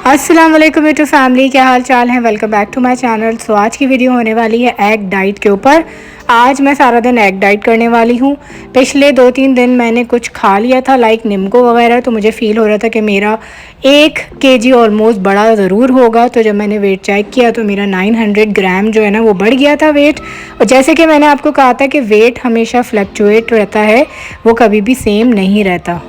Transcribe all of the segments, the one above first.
अस्सलाम वालेकुम YouTube family, क्या हाल चाल है। Welcome back to my channel. So आज की वीडियो होने वाली है एग डाइट के ऊपर। आज मैं सारा दिन एग डाइट करने वाली हूँ। पिछले 2-3 दिन मैंने कुछ खा लिया था लाइक नींबू वगैरह, तो मुझे फ़ील हो रहा था कि मेरा 1 केजी ऑलमोस्ट बड़ा ज़रूर होगा। तो जब मैंने वेट चेक किया तो मेरा 900 ग्राम जो है ना वो बढ़ गया था वेट। और जैसे कि मैंने आपको कहा था कि वेट हमेशा फ्लक्चुएट रहता है, वो कभी भी सेम नहीं रहता।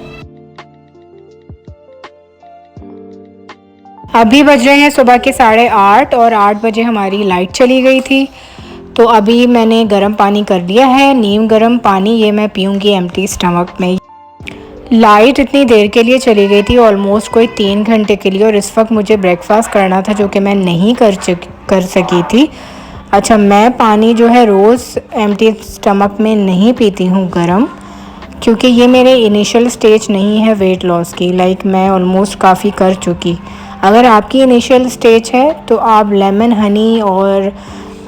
अभी बज रहे हैं सुबह के 8:30 और 8 बजे हमारी लाइट चली गई थी। तो अभी मैंने गर्म पानी कर दिया है, नीम गर्म पानी। ये मैं पीऊँगी एम्प्टी स्टमक में। लाइट इतनी देर के लिए चली गई थी, ऑलमोस्ट कोई 3 घंटे के लिए, और इस वक्त मुझे ब्रेकफास्ट करना था जो कि मैं नहीं कर सकी थी। अच्छा, मैं पानी जो है रोज़ एम्प्टी स्टमक में नहीं पीती हूँ गर्म, क्योंकि ये मेरे इनिशियल स्टेज नहीं है वेट लॉस की। लाइक मैं ऑलमोस्ट काफ़ी कर चुकी। अगर आपकी इनिशियल स्टेज है तो आप लेमन हनी और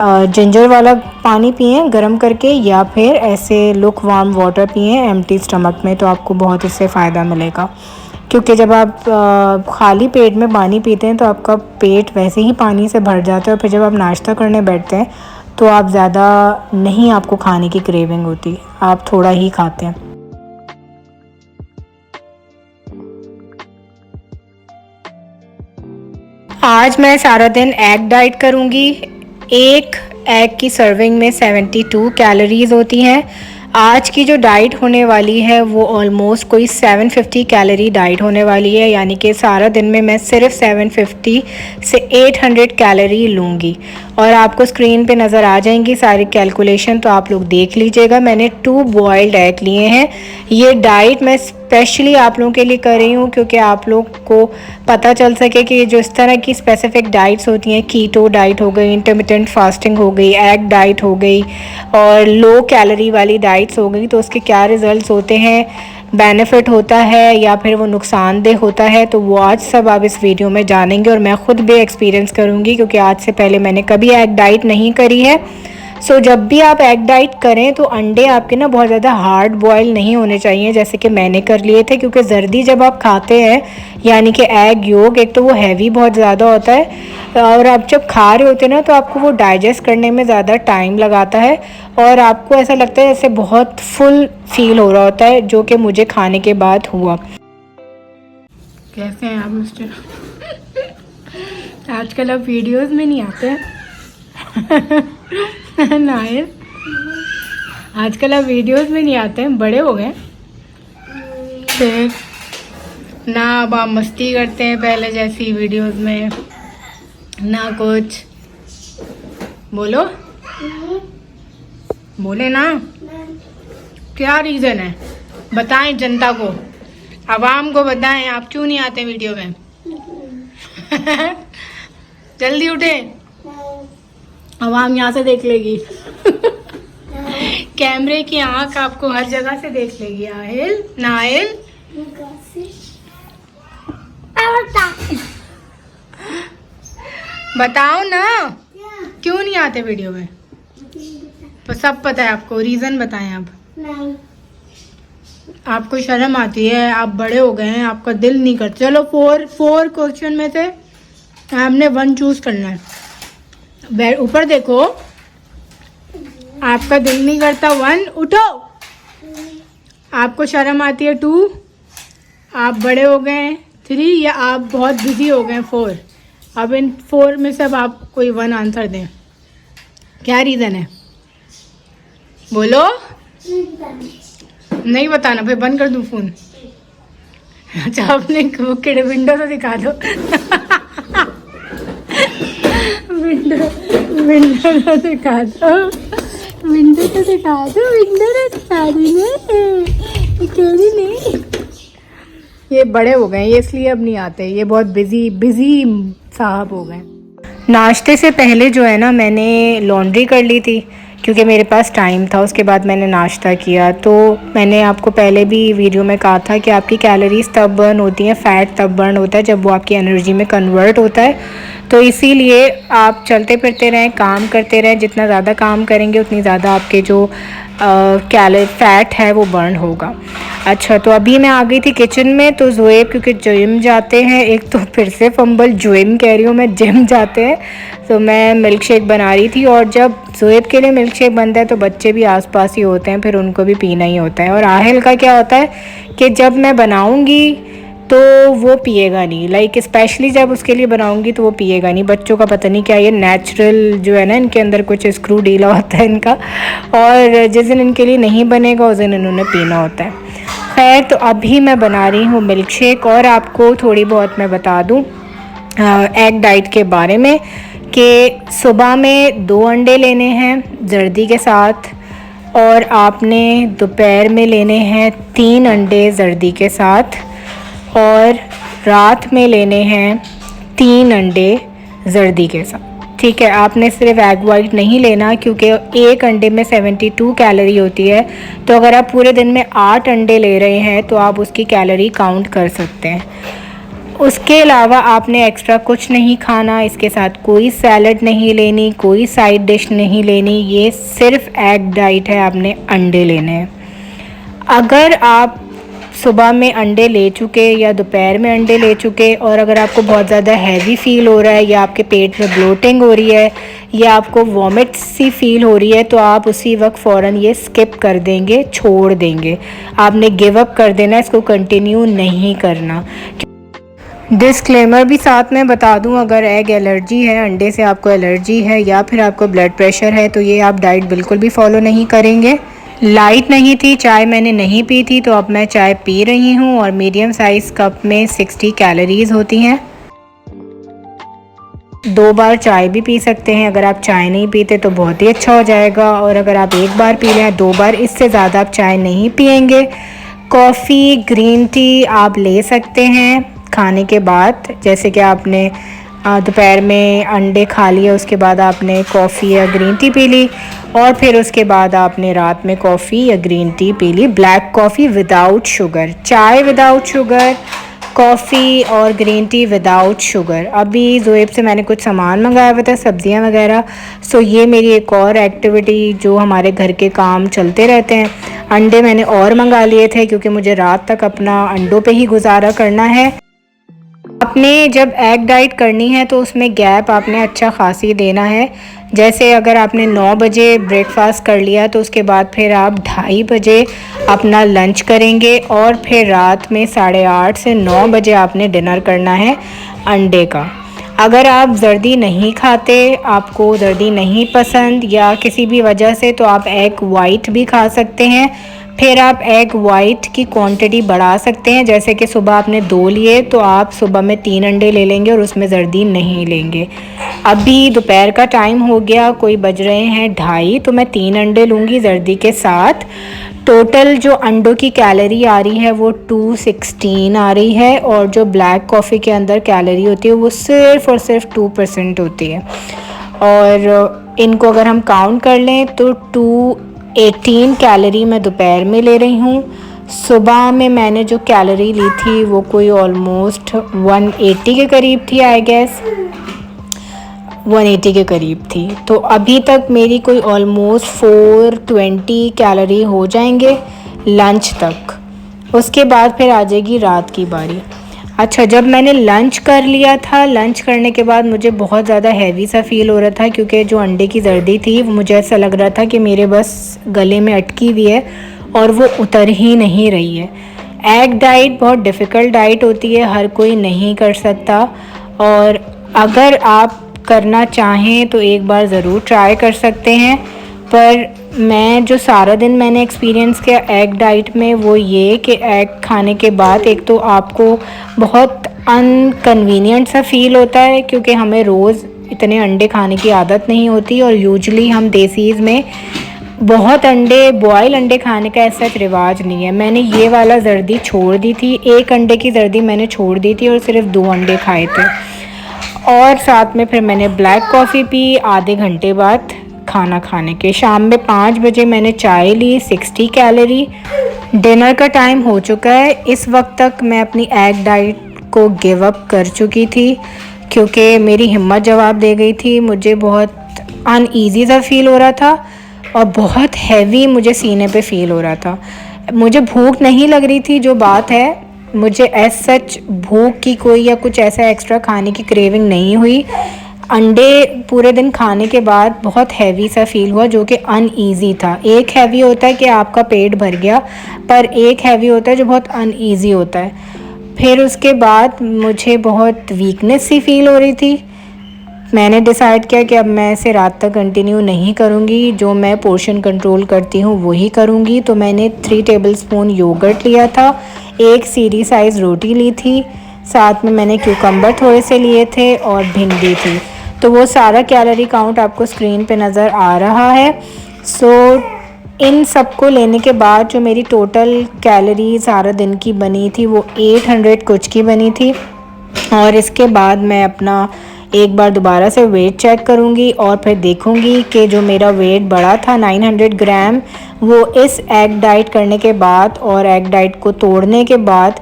जिंजर वाला पानी पिएं गरम करके, या फिर ऐसे लुक वार्म वाटर पिएं एम्प्टी स्टमक में, तो आपको बहुत इससे फ़ायदा मिलेगा। क्योंकि जब आप खाली पेट में पानी पीते हैं तो आपका पेट वैसे ही पानी से भर जाता है, और फिर जब आप नाश्ता करने बैठते हैं तो आप ज़्यादा नहीं, आपको खाने की क्रेविंग होती, आप थोड़ा ही खाते हैं। आज मैं सारा दिन एग डाइट करूँगी। एक एग की सर्विंग में 72 कैलोरीज़ होती हैं। आज की जो डाइट होने वाली है वो ऑलमोस्ट कोई 750 कैलोरी डाइट होने वाली है, यानी कि सारा दिन में मैं सिर्फ 750 से 800 कैलोरी लूँगी। और आपको स्क्रीन पे नज़र आ जाएंगी सारी कैलकुलेशन, तो आप लोग देख लीजिएगा। मैंने 2 बॉयल्ड एग लिए हैं। ये डाइट मैं स्पेशली आप लोगों के लिए कर रही हूँ क्योंकि आप लोग को पता चल सके कि जो इस तरह की स्पेसिफिक डाइट्स होती हैं, कीटो डाइट हो गई, इंटरमिटेंट फास्टिंग हो गई, एग डाइट हो गई और लो कैलोरी वाली डाइट्स हो गई, तो उसके क्या रिज़ल्ट्स होते हैं, बेनिफिट होता है या फिर वो नुकसानदेह होता है, तो वो आज सब आप इस वीडियो में जानेंगे। और मैं ख़ुद भी एक्सपीरियंस करूँगी क्योंकि आज से पहले मैंने कभी एग डाइट नहीं करी है। सो जब भी आप एग डाइट करें तो अंडे आपके ना बहुत ज़्यादा हार्ड बॉयल नहीं होने चाहिए, जैसे कि मैंने कर लिए थे। क्योंकि जर्दी जब आप खाते हैं, यानी कि एग योग, एक तो वो हैवी बहुत ज़्यादा होता है, और आप जब खा रहे होते हैं ना तो आपको वो डाइजेस्ट करने में ज़्यादा टाइम लगाता है, और आपको ऐसा लगता है जैसे बहुत फुल फील हो रहा होता है, जो कि मुझे खाने के बाद हुआ। कैसे हैं आप मिस्टर? आजकल आप वीडियोस में नहीं आते हैं। नायर, आजकल आप वीडियोस में नहीं आते हैं, बड़े हो गए फिर ना। अब आप मस्ती करते हैं पहले जैसी वीडियोस में ना कुछ। बोलो, बोले ना। क्या रीज़न है बताएं जनता को, आवाम को बताएं, आप क्यों नहीं आते वीडियो में? जल्दी उठे, आवाम यहाँ से देख लेगी। कैमरे की आंख आपको हर जगह से देख लेगी। आहिल नाहिल, बताओ ना क्यों नहीं आते वीडियो में? तो सब पता है आपको, रीजन बताएं आप। नहीं, आपको शर्म आती है, आप बड़े हो गए हैं, आपका दिल नहीं करता। चलो फोर क्वेश्चन में से हमने 1 चूज करना है। ऊपर देखो, आपका दिल नहीं करता 1, उठो। आपको शर्म आती है 2, आप बड़े हो गए 3, या आप बहुत बिजी हो गए 4। अब इन 4 में से अब आप कोई 1 आंसर दें। क्या रीज़न है बोलो? नहीं बताना, फिर बंद कर दूँ फ़ोन। अच्छा, अपने विंडो से दिखा दो। विंडो तो दिखा दो, विंडो तो दिखा दो, विंडो तो दिखा दी नहीं। ये बड़े हो गए, ये इसलिए अब नहीं आते, ये बहुत बिजी साहब हो गए। नाश्ते से पहले जो है ना मैंने लॉन्ड्री कर ली थी क्योंकि मेरे पास टाइम था। उसके बाद मैंने नाश्ता किया। तो मैंने आपको पहले भी वीडियो में कहा था कि आपकी कैलोरीज तब बर्न होती हैं, फ़ैट तब बर्न होता है जब वो आपकी एनर्जी में कन्वर्ट होता है। तो इसीलिए आप चलते फिरते रहें, काम करते रहें। जितना ज़्यादा काम करेंगे उतनी ज़्यादा आपके जो फैट है वो बर्न होगा। अच्छा, तो अभी मैं आ गई थी किचन में। तो ज़ुएब क्योंकि जिम जाते हैं, एक तो फिर से फंबल जिम कह रही हूँ मैं, जिम जाते हैं, तो मैं मिल्क शेक बना रही थी। और जब ज़ुएब के लिए मिल्क शेक बनता है तो बच्चे भी आसपास ही होते हैं, फिर उनको भी पीना ही होता है। और आहिल का क्या होता है कि जब मैं बनाऊँगी तो वो पिएगा नहीं, लाइक स्पेशली जब उसके लिए बनाऊंगी तो वो पिएगा नहीं। बच्चों का पता नहीं क्या, ये नेचुरल जो है ना, इनके अंदर कुछ स्क्रू ढीला होता है इनका, और जिस दिन इनके लिए नहीं बनेगा उस दिन इन्होंने पीना होता है। खैर, तो अभी मैं बना रही हूँ मिल्क शेक। और आपको थोड़ी बहुत मैं बता दूँ एग डाइट के बारे में कि सुबह में 2 अंडे लेने हैं जर्दी के साथ, और आपने दोपहर में लेने हैं 3 अंडे जर्दी के साथ, और रात में लेने हैं 3 अंडे जर्दी के साथ। ठीक है, आपने सिर्फ एग वाइट नहीं लेना क्योंकि एक अंडे में 72 कैलोरी होती है। तो अगर आप पूरे दिन में 8 अंडे ले रहे हैं तो आप उसकी कैलोरी काउंट कर सकते हैं। उसके अलावा आपने एक्स्ट्रा कुछ नहीं खाना, इसके साथ कोई सैलड नहीं लेनी, कोई साइड डिश नहीं लेनी, ये सिर्फ एग डाइट है, आपने अंडे लेने हैं। अगर आप सुबह में अंडे ले चुके या दोपहर में अंडे ले चुके, और अगर आपको बहुत ज़्यादा हैवी फील हो रहा है या आपके पेट में ब्लोटिंग हो रही है या आपको वॉमिट सी फील हो रही है, तो आप उसी वक्त फ़ौरन ये स्किप कर देंगे, छोड़ देंगे। आपने गिव अप कर देना, इसको कंटिन्यू नहीं करना। डिस्क्लेमर भी साथ में बता दूं, अगर एग एलर्जी है, अंडे से आपको एलर्जी है या फिर आपको ब्लड प्रेशर है, तो ये आप डाइट बिल्कुल भी फॉलो नहीं करेंगे। लाइट नहीं थी, चाय मैंने नहीं पी थी, तो अब मैं चाय पी रही हूँ। और मीडियम साइज़ कप में 60 कैलोरीज़ होती हैं। 2 बार चाय भी पी सकते हैं। अगर आप चाय नहीं पीते तो बहुत ही अच्छा हो जाएगा, और अगर आप 1 बार पी लें, 2 बार, इससे ज़्यादा आप चाय नहीं पियेंगे। कॉफ़ी, ग्रीन टी आप ले सकते हैं खाने के बाद, जैसे कि आपने दोपहर में अंडे खा लिए, उसके बाद आपने कॉफ़ी या ग्रीन टी पी ली, और फिर उसके बाद आपने रात में कॉफ़ी या ग्रीन टी पी ली। ब्लैक कॉफ़ी विदाउट शुगर, चाय विदाउट शुगर, कॉफ़ी और ग्रीन टी विदाउट शुगर। अभी ज़ुएब से मैंने कुछ सामान मंगाया हुआ था, सब्ज़ियाँ वगैरह। सो ये मेरी एक और एक्टिविटी जो हमारे घर के काम चलते रहते हैं। अंडे मैंने और मंगा लिए थे क्योंकि मुझे रात तक अपना अंडों पे ही गुजारा करना है। आपने जब एग डाइट करनी है तो उसमें गैप आपने अच्छा खासी देना है। जैसे अगर आपने 9 बजे ब्रेकफास्ट कर लिया तो उसके बाद फिर आप 2:30 बजे अपना लंच करेंगे, और फिर रात में 8:30 से 9 बजे आपने डिनर करना है अंडे का। अगर आप जर्दी नहीं खाते, आपको जर्दी नहीं पसंद या किसी भी वजह से, तो आप एग वाइट भी खा सकते हैं। फिर आप एग वाइट की क्वांटिटी बढ़ा सकते हैं। जैसे कि सुबह आपने 2 लिए तो आप सुबह में 3 अंडे ले लेंगे और उसमें जर्दी नहीं लेंगे। अभी दोपहर का टाइम हो गया, कोई बज रहे हैं 2:30, तो मैं 3 अंडे लूँगी जर्दी के साथ। टोटल जो अंडों की कैलोरी आ रही है वो 216 आ रही है, और जो ब्लैक कॉफ़ी के अंदर कैलोरी होती है वो सिर्फ़ और सिर्फ 2% होती है। और इनको अगर हम काउंट कर लें तो 218 कैलोरी मैं दोपहर में ले रही हूँ। सुबह में मैंने जो कैलोरी ली थी वो कोई ऑलमोस्ट 180 के करीब थी, आई गेस 180 के करीब थी। तो अभी तक मेरी कोई ऑलमोस्ट 420 कैलोरी हो जाएंगे लंच तक। उसके बाद फिर आ जाएगी रात की बारी। अच्छा, जब मैंने लंच कर लिया था, लंच करने के बाद मुझे बहुत ज़्यादा हैवी सा फील हो रहा था क्योंकि जो अंडे की जर्दी थी वो मुझे ऐसा लग रहा था कि मेरे बस गले में अटकी हुई है और वो उतर ही नहीं रही है। एग डाइट बहुत डिफ़िकल्ट डाइट होती है, हर कोई नहीं कर सकता, और अगर आप करना चाहें तो एक बार ज़रूर ट्राई कर सकते हैं। पर मैं जो सारा दिन मैंने एक्सपीरियंस किया एग डाइट में वो ये कि एग खाने के बाद एक तो आपको बहुत अनकन्वीनियंट सा फील होता है क्योंकि हमें रोज़ इतने अंडे खाने की आदत नहीं होती, और यूजुअली हम देसीज़ में बहुत अंडे, बॉयल अंडे खाने का ऐसा रिवाज नहीं है। मैंने ये वाला जर्दी छोड़ दी थी, 1 अंडे की जर्दी मैंने छोड़ दी थी और सिर्फ 2 अंडे खाए थे। और साथ में फिर मैंने ब्लैक कॉफ़ी पी आधे घंटे बाद खाना खाने के। शाम में 5 बजे मैंने चाय ली, 60 कैलोरी। डिनर का टाइम हो चुका है। इस वक्त तक मैं अपनी एग डाइट को गिव अप कर चुकी थी क्योंकि मेरी हिम्मत जवाब दे गई थी। मुझे बहुत अनईज़ी सा फील हो रहा था और बहुत हैवी मुझे सीने पे फील हो रहा था। मुझे भूख नहीं लग रही थी, जो बात है मुझे एज सच भूख की कोई या कुछ ऐसा एक्स्ट्रा खाने की क्रेविंग नहीं हुई। अंडे पूरे दिन खाने के बाद बहुत हैवी सा फील हुआ, जो कि अनईज़ी था। एक हैवी होता है कि आपका पेट भर गया, पर एक हैवी होता है जो बहुत अनईज़ी होता है। फिर उसके बाद मुझे बहुत वीकनेस सी फील हो रही थी। मैंने डिसाइड किया कि अब मैं इसे रात तक कंटिन्यू नहीं करूँगी, जो मैं पोर्शन कंट्रोल करती हूँ वही करूँगी। तो मैंने 3 टेबलस्पून योगर्ट लिया था, एक सीरी साइज़ रोटी ली थी, साथ में मैंने क्यूकम्बर थोड़े से लिए थे और भिंडी थी। तो वो सारा कैलोरी काउंट आपको स्क्रीन पे नज़र आ रहा है। सो इन सब को लेने के बाद जो मेरी टोटल कैलोरी सारा दिन की बनी थी वो 800 कुछ की बनी थी। और इसके बाद मैं अपना एक बार दोबारा से वेट चेक करूँगी और फिर देखूँगी कि जो मेरा वेट बढ़ा था 900 ग्राम, वो इस एग डाइट करने के बाद और एग डाइट को तोड़ने के बाद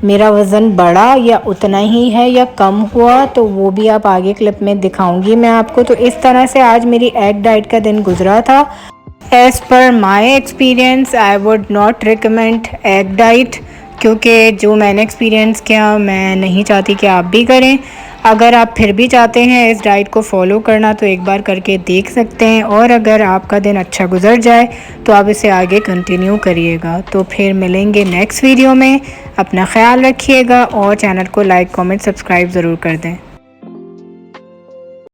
मेरा वज़न बढ़ा या उतना ही है या कम हुआ, तो वो भी आप आगे क्लिप में दिखाऊंगी मैं आपको। तो इस तरह से आज मेरी एग डाइट का दिन गुजरा था। As per my experience I would not recommend egg diet, क्योंकि जो मैंने एक्सपीरियंस किया मैं नहीं चाहती कि आप भी करें। अगर आप फिर भी चाहते हैं इस डाइट को फॉलो करना तो एक बार करके देख सकते हैं, और अगर आपका दिन अच्छा गुजर जाए तो आप इसे आगे कंटिन्यू करिएगा। तो फिर मिलेंगे नेक्स्ट वीडियो में। अपना ख्याल रखिएगा और चैनल को लाइक कमेंट सब्सक्राइब ज़रूर कर दें।